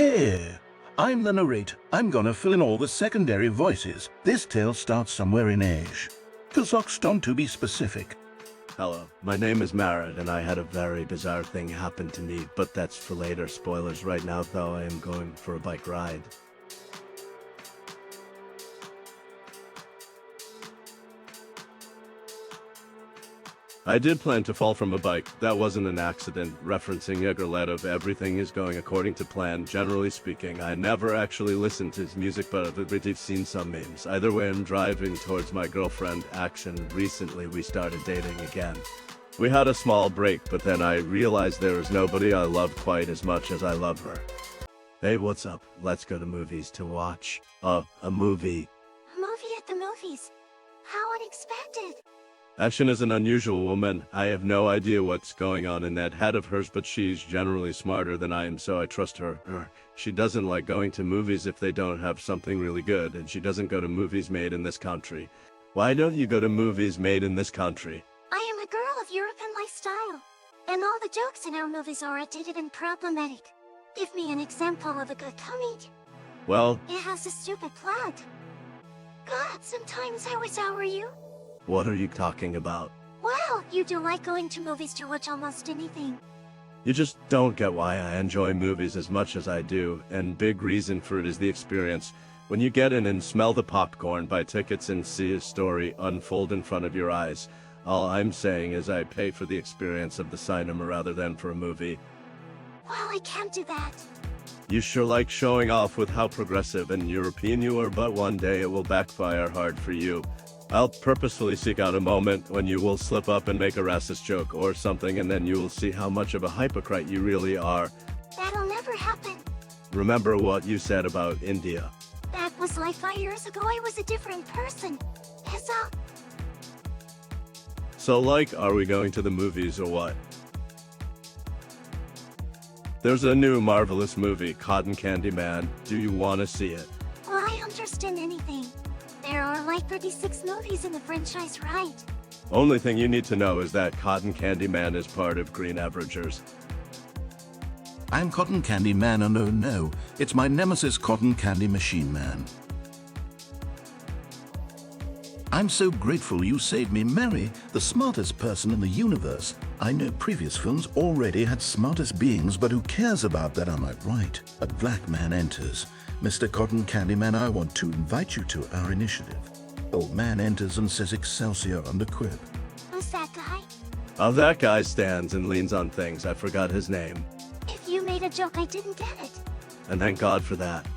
Hey, I'm the narrator. I'm gonna fill in all the secondary voices. This tale starts somewhere in Asia. Kazakhstan to be specific. Hello, my name is Marat, and I had a very bizarre thing happen to me, but that's for later. Spoilers right now, though. I am going for a bike ride. I did plan to fall from a bike. That wasn't an accident. Referencing Yegorletov, everything is going according to plan. Generally speaking, I never actually listened to his music, but I've seen some memes. Either way, I'm driving towards my girlfriend. Action. Recently, we started dating again. We had a small break, but then I realized there is nobody I love quite as much as I love her. Hey, what's up? Let's go to movies to watch a movie. A movie at the movies? How unexpected. Action is an unusual woman. I have no idea what's going on in that head of hers, but she's generally smarter than I am, so I trust her. She doesn't like going to movies if they don't have something really good, and she doesn't go to movies made in this country. Why don't you go to movies made in this country? I am a girl of European lifestyle, and all the jokes in our movies are outdated and problematic. Give me an example of a good comedy. Well, It has a stupid plot. God, sometimes I wish I were you. what are you talking about? Well, you do like going to movies to watch almost anything. You just don't get why I enjoy movies as much as I do, and big reason for it is the experience. When you get in and smell the popcorn, buy tickets and see a story unfold in front of your eyes. All I'm saying is I pay for the experience of the cinema rather than for a movie. Well, I can't do that. You sure like showing off with how progressive and European you are, but one day it will backfire hard for you. I'll purposefully seek out a moment when you will slip up and make a racist joke or something, and then you will see how much of a hypocrite you really are. That'll never happen. Remember what you said about India. That was like 5 years ago. I was a different person. That's all. So like, are we going to the movies or what? There's a new marvelous movie, Cotton Candy Man. Do you want to see it? Well, I understand anything. There are like 36 movies in the franchise, right? Only thing you need to know is that Cotton Candy Man is part of Green Averagers. I'm Cotton Candy Man, and oh no, it's my nemesis Cotton Candy Machine Man. I'm so grateful you saved me, Mary, the smartest person in the universe. I know previous films already had smartest beings, but who cares about that, am I right? A black man enters. Mr. Cotton Candy Man, I want to invite you to our initiative. Old man enters and says Excelsior under quip. Who's that guy? Oh, that guy stands and leans on things. I forgot his name. If you made a joke, I didn't get it. And thank God for that.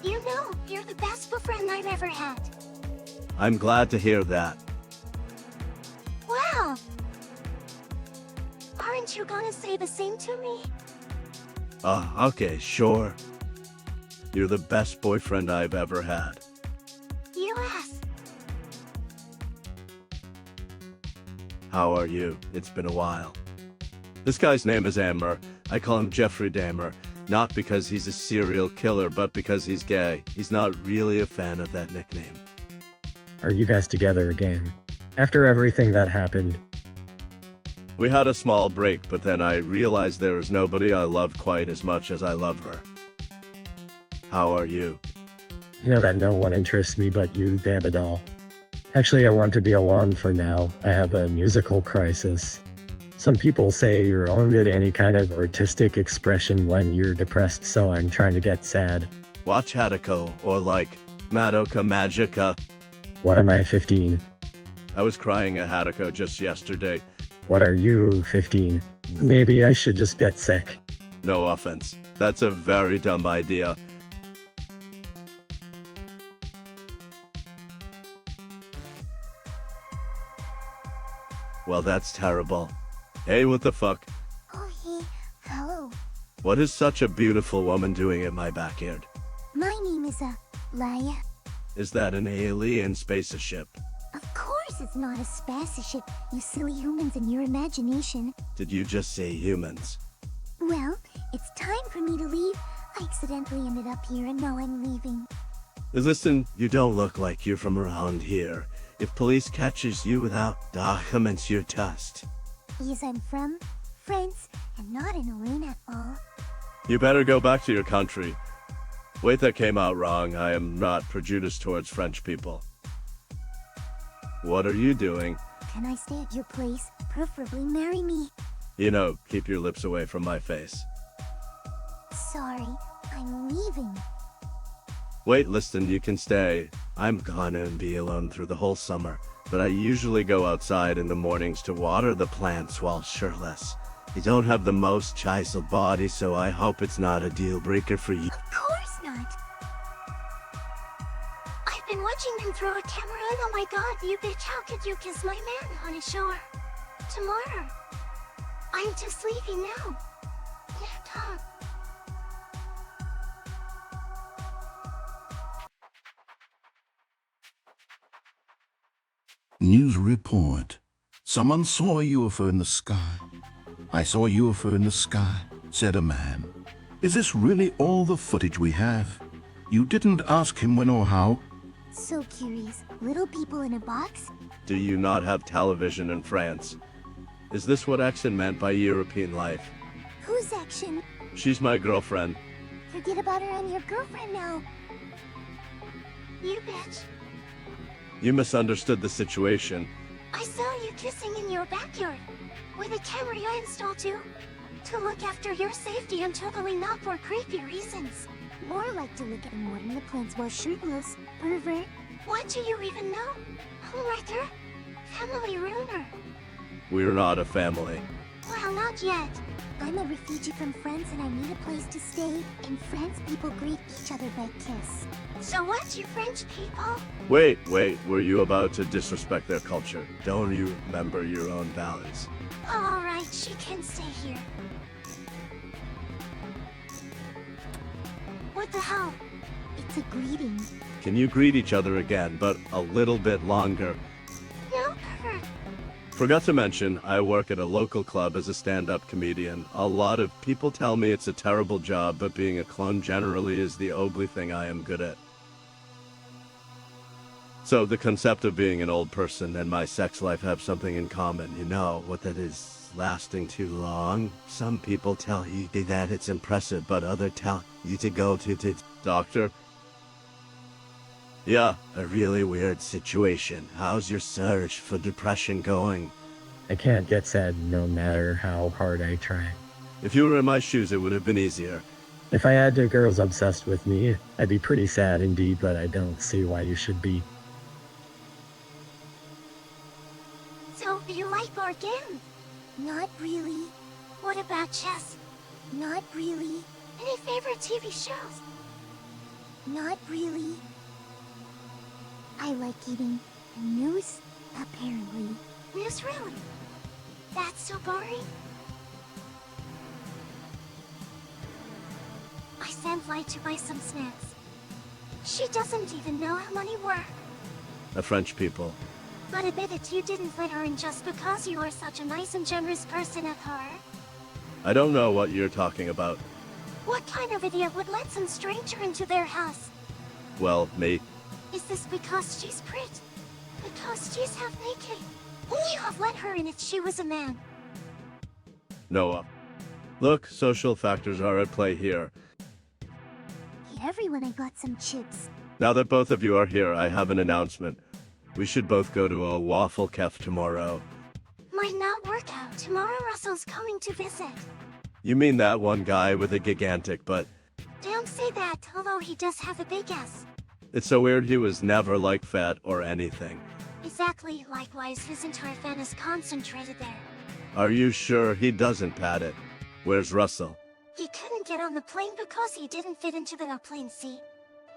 You know, you're the best boyfriend I've ever had. I'm glad to hear that. Wow! Aren't you gonna say the same to me? Okay, sure. You're the best boyfriend I've ever had. U.S. How are you? It's been a while. This guy's name is Amber. I call him Jeffrey Dahmer. Not because he's a serial killer, but because he's gay. He's not really a fan of that nickname. Are you guys together again? After everything that happened? We had a small break, but then I realized there is nobody I love quite as much as I love her. How are you? You know that no one interests me but you, damn it all. Actually, I want to be alone for now. I have a musical crisis. Some people say you're only at any kind of artistic expression when you're depressed, so I'm trying to get sad. Watch Hadako, or like, Madoka Magica. What am I, 15? I was crying at Hadako just yesterday. What are you, 15? Maybe I should just get sick. No offense. That's a very dumb idea. Well, that's terrible. Hey, what the fuck? Oh, hey. Hello. What is such a beautiful woman doing in my backyard? My name is, Laya. Is that an alien spaceship? Of course it's not a spaceship, you silly humans in your imagination. Did you just say humans? Well, it's time for me to leave. I accidentally ended up here and now I'm leaving. Listen, you don't look like you're from around here. If police catches you without documents, you're dust. Yes, I'm from France, and not in Elaine at all. You better go back to your country. Wait, that came out wrong. I am not prejudiced towards French people. What are you doing? Can I stay at your place? Preferably marry me. You know, keep your lips away from my face. Sorry, I'm leaving. Wait, listen, you can stay. I'm gonna be alone through the whole summer, but I usually go outside in the mornings to water the plants while shirtless. You don't have the most chiseled body, so I hope it's not a deal breaker for you. Of course not. I've been watching them throw a camera and oh my god, you bitch, how could you kiss my man on his shore? Tomorrow. I'm too sleepy now. Nap time. News report. Someone saw a UFO in the sky. I saw a UFO in the sky, said a man. Is this really all the footage we have? You didn't ask him when or how? So curious. Little people in a box? Do you not have television in France? Is this what action meant by European life? Whose action? She's my girlfriend. Forget about her, I'm your girlfriend now. You bitch. You misunderstood the situation. I saw you kissing in your backyard. With a camera I installed you. To look after your safety and totally not for creepy reasons. More like to look at and water the plants while shirtless. Pervert. What do you even know? Homewrecker? Family ruiner. We're not a family. Well, not yet. I'm a refugee from France and I need a place to stay. In France, people greet each other by kiss. So what, you French people? Wait, were you about to disrespect their culture? Don't you remember your own values? Alright, she can stay here. What the hell? It's a greeting. Can you greet each other again, but a little bit longer? No, pervert. Forgot to mention, I work at a local club as a stand-up comedian. A lot of people tell me it's a terrible job, but being a clone generally is the only thing I am good at. So the concept of being an old person and my sex life have something in common. You know what that is, lasting too long? Some people tell you that it's impressive, but others tell you to go to the doctor. Yeah, a really weird situation. How's your search for depression going? I can't get sad no matter how hard I try. If you were in my shoes, it would have been easier. If I had girls obsessed with me, I'd be pretty sad indeed, but I don't see why you should be. So, you like board games? Not really. What about chess? Not really. Any favorite TV shows? Not really. I like eating news, apparently. News, really? That's so boring. I sent Light to buy some snacks. She doesn't even know how many were. The French people. But admit it, you didn't let her in just because you are such a nice and generous person at heart. I don't know what you're talking about. What kind of idiot would let some stranger into their house? Well, me. Is this because she's pretty? Because she's half naked? Would you have let her in if she was a man? Noah. Look, social factors are at play here. Hey everyone, I got some chips. Now that both of you are here, I have an announcement. We should both go to a waffle cafe tomorrow. Might not work out. Tomorrow Russell's coming to visit. You mean that one guy with a gigantic butt? Don't say that, although he does have a big ass. It's so weird he was never like fat or anything. Exactly, likewise his entire fan is concentrated there. Are you sure he doesn't pat it? Where's Russell? He couldn't get on the plane because he didn't fit into the plane seat.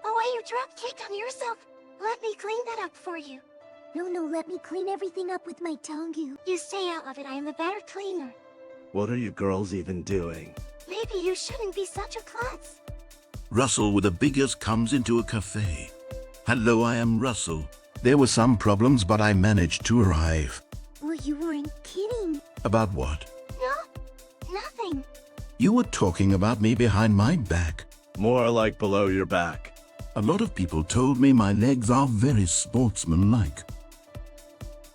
Oh, why you drop kick on yourself? Let me clean that up for you. No, let me clean everything up with my tongue, You stay out of it, I am the better cleaner. What are you girls even doing? Maybe you shouldn't be such a klutz. Russell with the biggest comes into a cafe. Hello, I am Russell. There were some problems, but I managed to arrive. Well, you weren't kidding. About what? No, nothing. You were talking about me behind my back. More like below your back. A lot of people told me my legs are very sportsmanlike.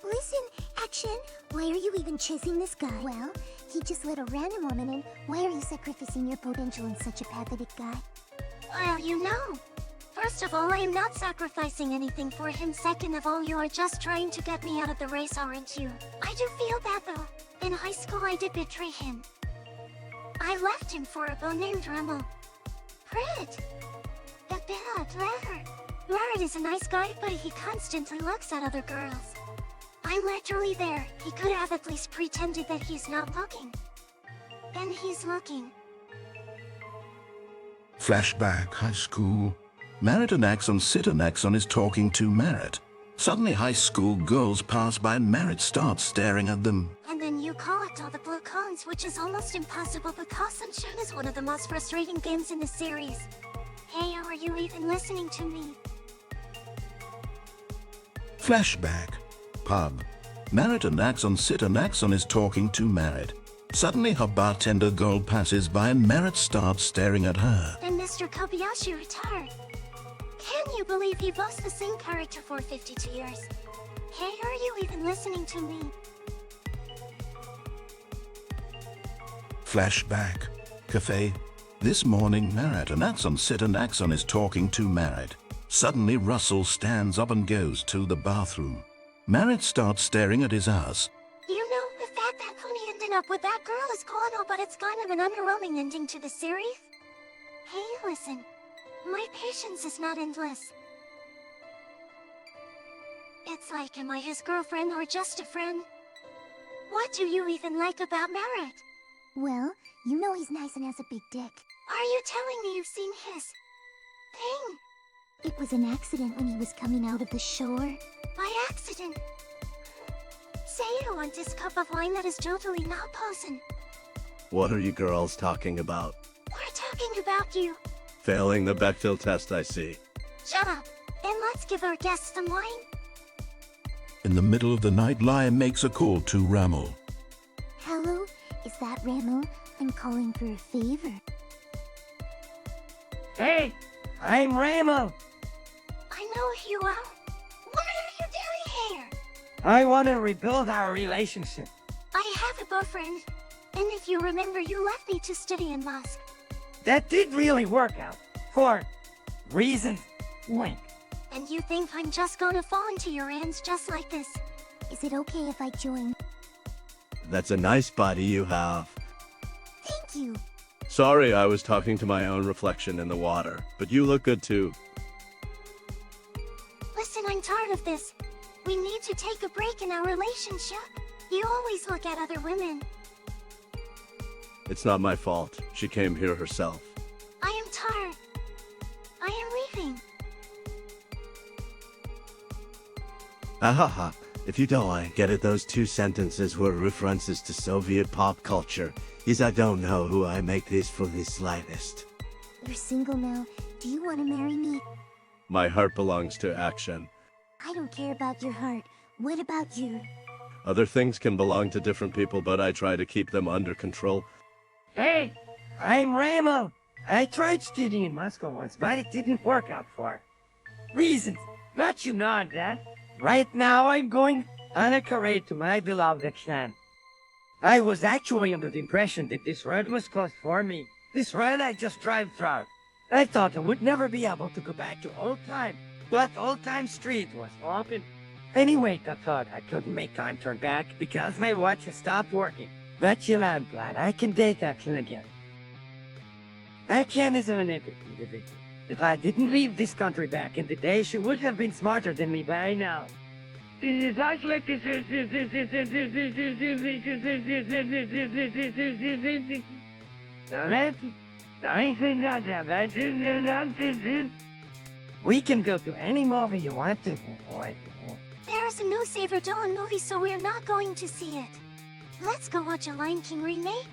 Listen, Action, why are you even chasing this guy? Well, He just let a random woman in. Why are you sacrificing your potential in such a pathetic guy? Well, you know. First of all, I am not sacrificing anything for him. Second of all, you are just trying to get me out of the race, aren't you? I do feel bad though. In high school, I did betray him. I left him for a boy named Remmel. Prit. A bad letter. Larry is a nice guy, but he constantly looks at other girls. I'm literally there. He could have at least pretended that he's not looking. And he's looking. Flashback, high school. Merritt and Axon sit and Axon is talking to Merritt. Suddenly high school girls pass by and Merritt starts staring at them. And then you collect all the blue cones, which is almost impossible because Sunshine is one of the most frustrating games in the series. Hey, are you even listening to me? Flashback. Pub. Merritt and Axon sit and Axon is talking to Merritt. Suddenly her bartender girl passes by and Merritt starts staring at her. And Mr. Kobayashi retired. Can you believe he voiced the same character for 52 years? Hey, are you even listening to me? Flashback. Cafe. This morning Merritt and Axon sit and Axon is talking to Merritt. Suddenly Russell stands up and goes to the bathroom. Merritt starts staring at his ass. You know, the fact that Pony ended up with that girl is cool, but it's kind of an underwhelming ending to the series. Hey, listen. My patience is not endless. It's like, am I his girlfriend or just a friend? What do you even like about Merritt? Well, you know he's nice and has a big dick. Are you telling me you've seen his thing? It was an accident when he was coming out of the shore. By accident? Say you don't want this cup of wine that is totally not poison. What are you girls talking about? We're talking about you. Failing the Bechdel test, I see. Shut up, and let's give our guests some wine. In the middle of the night, Lion makes a call to Remmel. Hello, is that Remmel? I'm calling for a favor. Hey, I'm Remmel. I know who you are. What are you doing here? I want to rebuild our relationship. I have a boyfriend, and if you remember, you left me to study in Mosque. That did really work out. For reasons. Wink. And you think I'm just gonna fall into your hands just like this? Is it okay if I join? That's a nice body you have. Thank you. Sorry, I was talking to my own reflection in the water, but you look good too. Listen, I'm tired of this. We need to take a break in our relationship. You always look at other women. It's not my fault. She came here herself. I am tired. I am leaving. Ahaha. If you don't get it, those two sentences were references to Soviet pop culture. Is I don't know who I make this for the slightest. You're single now. Do you want to marry me? My heart belongs to action. I don't care about your heart. What about you? Other things can belong to different people, but I try to keep them under control. Hey, I'm Remmel. I tried studying in Moscow once, but it didn't work out for reasons. But you know that. Right now, I'm going on a parade to my beloved Axan. I was actually under the impression that this road was closed for me. This road I just drive through. I thought I would never be able to go back to old time, but Old Time Street was open. Anyway, I thought I couldn't make time turn back because my watch has stopped working. But you know, I'm glad I can date Axan again. Axan is an individual. If I didn't leave this country back in the day, she would have been smarter than me by now. We can go to any movie you want to. There's a new Saber Dawn movie, so we're not going to see it. Let's go watch a Lion King remake.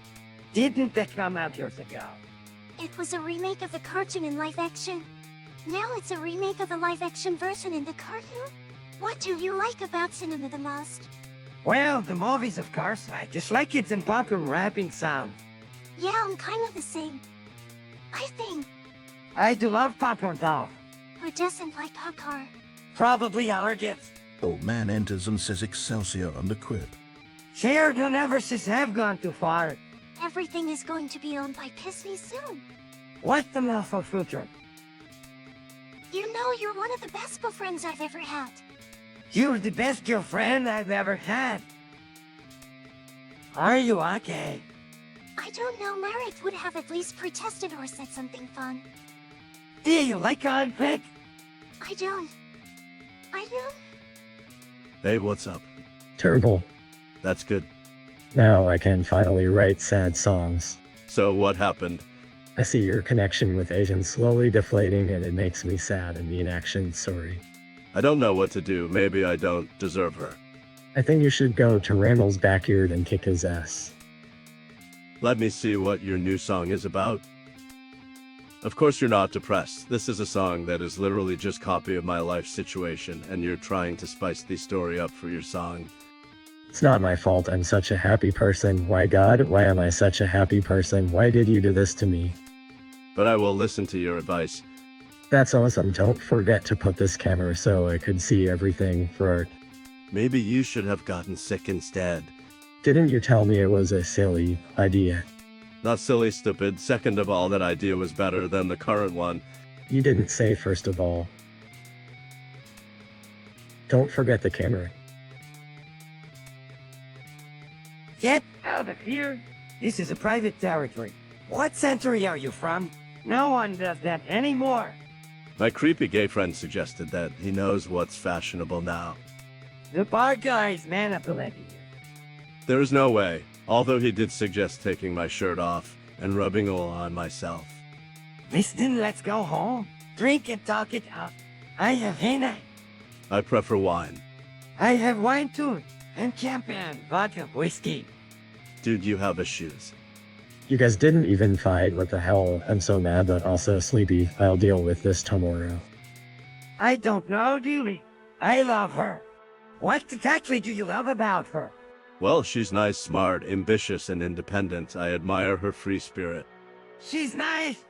Didn't that come out years ago? It was a remake of the cartoon in live action. Now it's a remake of the live action version in the cartoon. What do you like about cinema the most? Well, the movies, of course. I just like it in popcorn rapping sound. Yeah, I'm kind of the same. I think. I do love popcorn though. Who doesn't like popcorn? Probably our gifts. Old man enters and says Excelsior under quip. Shared universes have gone too far. Everything is going to be owned by Pisney soon. What the lawful future? You know you're one of the best friends I've ever had. You're the best girlfriend I've ever had. Are you okay? I don't know, Meredith would have at least protested or said something fun. Do you like conflict? I don't. I do. Hey, what's up? Terrible. That's good. Now I can finally write sad songs. So what happened? I see your connection with Asian slowly deflating and it makes me sad and need action, sorry. I don't know what to do. Maybe I don't deserve her. I think you should go to Randall's backyard and kick his ass. Let me see what your new song is about. Of course you're not depressed. This is a song that is literally just copy of my life situation, and you're trying to spice the story up for your song. It's not my fault, I'm such a happy person. Why God, why am I such a happy person? Why did you do this to me? But I will listen to your advice. That's awesome, don't forget to put this camera so I could see everything for art. Maybe you should have gotten sick instead. Didn't you tell me it was a silly idea? Not silly, stupid. Second of all, that idea was better than the current one. You didn't say first of all. Don't forget the camera. Get out of here. This is a private territory. What century are you from? No one does that anymore. My creepy gay friend suggested that he knows what's fashionable now. The bar guy is manipulating you. There is no way, although he did suggest taking my shirt off and rubbing oil on myself. Listen, let's go home. Drink and talk it out. I have henna. I prefer wine. I have wine too. And champagne, vodka, whiskey. Dude, you have issues. You guys didn't even fight, what the hell? I'm so mad but also sleepy. I'll deal with this tomorrow. I don't know, Julie. I love her. What exactly do you love about her? Well, she's nice, smart, ambitious, and independent. I admire her free spirit. She's nice.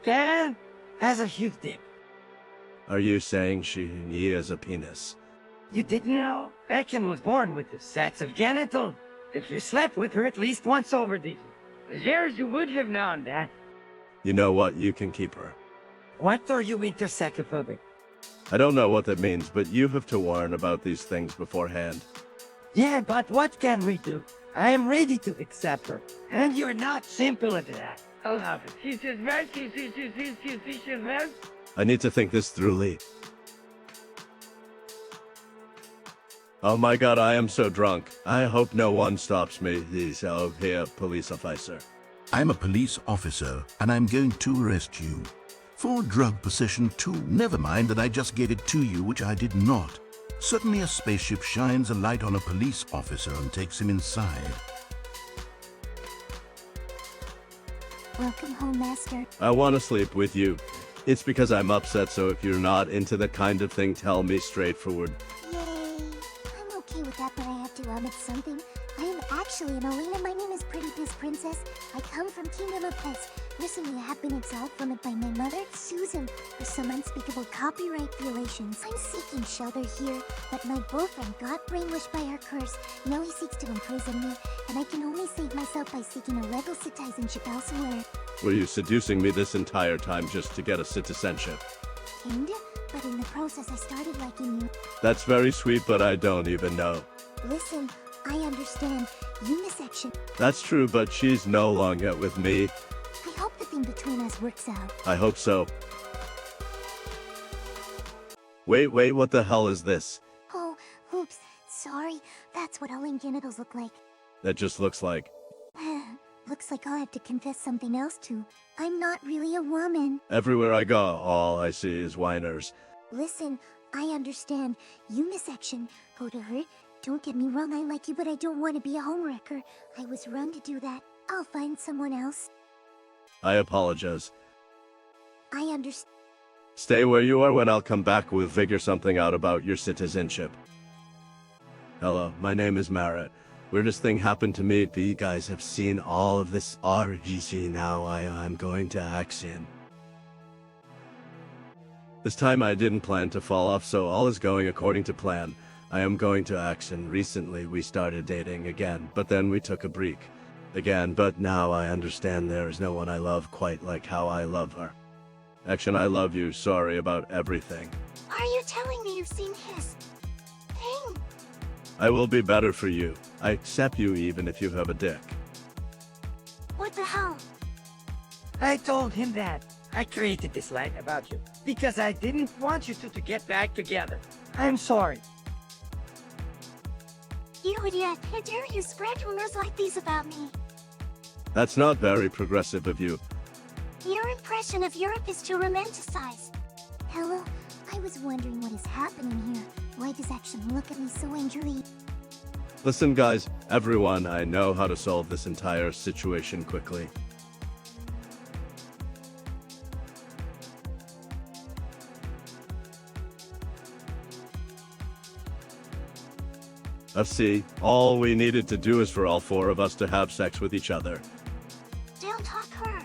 Dan has a huge dick. Are you saying he has a penis? You didn't know? Beckon was born with a set of genitals. If you slept with her at least once over the years, you would have known that. You know what? You can keep her. What are you intersexophobic? I don't know what that means, but you have to warn about these things beforehand. Yeah, but what can we do? I am ready to accept her. And you're not simple at that. I love it. She's just right. She's right. I need to think this through, Lee. Oh my god, I am so drunk. I hope no one stops me. He's out here, police officer. I'm a police officer, and I'm going to arrest you. For drug possession too. Never mind that I just gave it to you, which I did not. Suddenly a spaceship shines a light on a police officer and takes him inside. Welcome home, Master. I want to sleep with you. It's because I'm upset, so if you're not into that kind of thing, tell me straightforward. Yay. I'm okay with that, but I have to admit something. I am actually an Alina. My name is Pretty Piss Princess. I come from Kingdom of Piss. Recently, I have been exiled from it by my mother, Susan, for some unspeakable copyright violations. I'm seeking shelter here, but my boyfriend got brainwashed by her curse. Now he seeks to imprison me, and I can only save myself by seeking a legal citizenship elsewhere. Were you seducing me this entire time just to get a citizenship? Kinda, but in the process, I started liking you. That's very sweet, but I don't even know. Listen, I understand. Unisection. That's true, but she's no longer with me. I hope the thing between us works out. I hope so. Wait, what the hell is this? Oh, oops. Sorry. That's what all genitals look like. That just looks like... Looks like I'll have to confess something else too. I'm not really a woman. Everywhere I go, all I see is whiners. Listen, I understand. Unisection. Go to her. Don't get me wrong, I like you, but I don't want to be a homewrecker. I was wrong to do that. I'll find someone else. I apologize. I understand. Stay where you are when I'll come back. We'll figure something out about your citizenship. Hello, my name is Marat. Weirdest thing happened to me. You guys have seen all of this RGC now. I'm going to action. This time I didn't plan to fall off, so all is going according to plan. I am going to action. Recently we started dating again, but then we took a break again, but now I understand there is no one I love quite like how I love her. Action, I love you. Sorry about everything. Are you telling me you've seen his thing? I will be better for you. I accept you even if you have a dick. What the hell? I told him that. I created this lie about you because I didn't want you two to get back together. I'm sorry. You idiot! How dare you spread rumors like these about me? That's not very progressive of you. Your impression of Europe is to romanticize. Hello? I was wondering what is happening here. Why does Action look at me so angrily? Listen guys, everyone, I know how to solve this entire situation quickly. See, all we needed to do is for all four of us to have sex with each other. Don't talk her.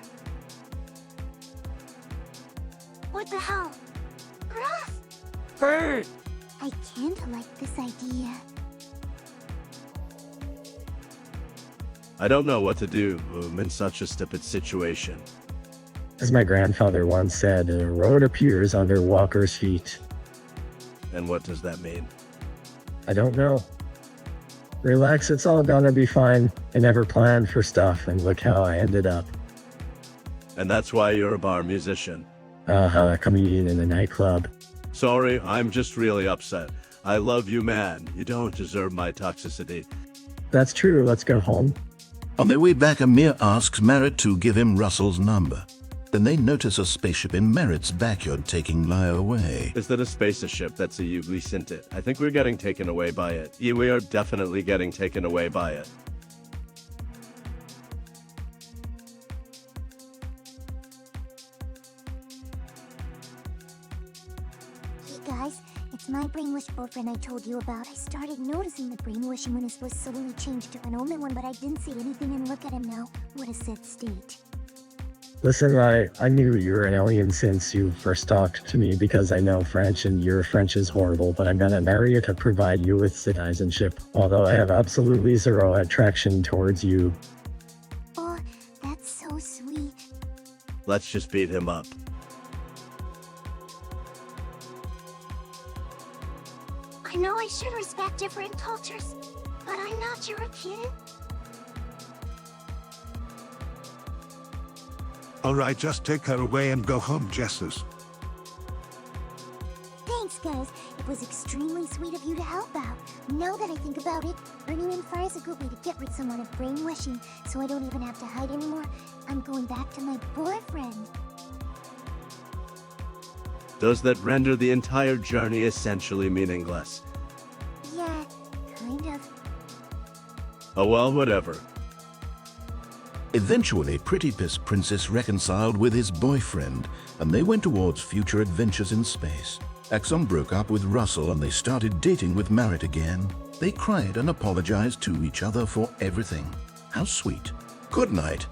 What the hell? Rough! Bird! I kinda like this idea. I don't know what to do in such a stupid situation. As my grandfather once said, a road appears under walkers' feet. And what does that mean? I don't know. Relax, it's all gonna be fine. I never planned for stuff, and look how I ended up. And that's why you're a bar musician. A comedian in a nightclub. Sorry, I'm just really upset. I love you, man. You don't deserve my toxicity. That's true, let's go home. On their way back, Amir asks Merritt to give him Russell's number. Then they notice a spaceship in Merritt's backyard taking Laya away. Is that a spaceship? That's a ugliest. I think we're getting taken away by it. Yeah, we are definitely getting taken away by it. Hey guys, it's my brainwashed boyfriend I told you about. I started noticing the brainwashing when his voice slowly changed to an omen one, but I didn't say anything, and look at him now. What a sad state. Listen, I knew you were an alien since you first talked to me because I know French and your French is horrible, but I'm gonna marry you to provide you with citizenship, although I have absolutely zero attraction towards you. Oh, that's so sweet. Let's just beat him up. I know I should respect different cultures, but I'm not European. Alright, just take her away and go home, Jesus. Thanks, guys. It was extremely sweet of you to help out. Now that I think about it, burning in fire is a good way to get rid of someone of brainwashing, so I don't even have to hide anymore. I'm going back to my boyfriend. Does that render the entire journey essentially meaningless? Yeah, kind of. Oh well, whatever. Eventually, Pretty Piss Princess reconciled with his boyfriend, and they went towards future adventures in space. Axon broke up with Russell and they started dating with Merritt again. They cried and apologized to each other for everything. How sweet. Good night.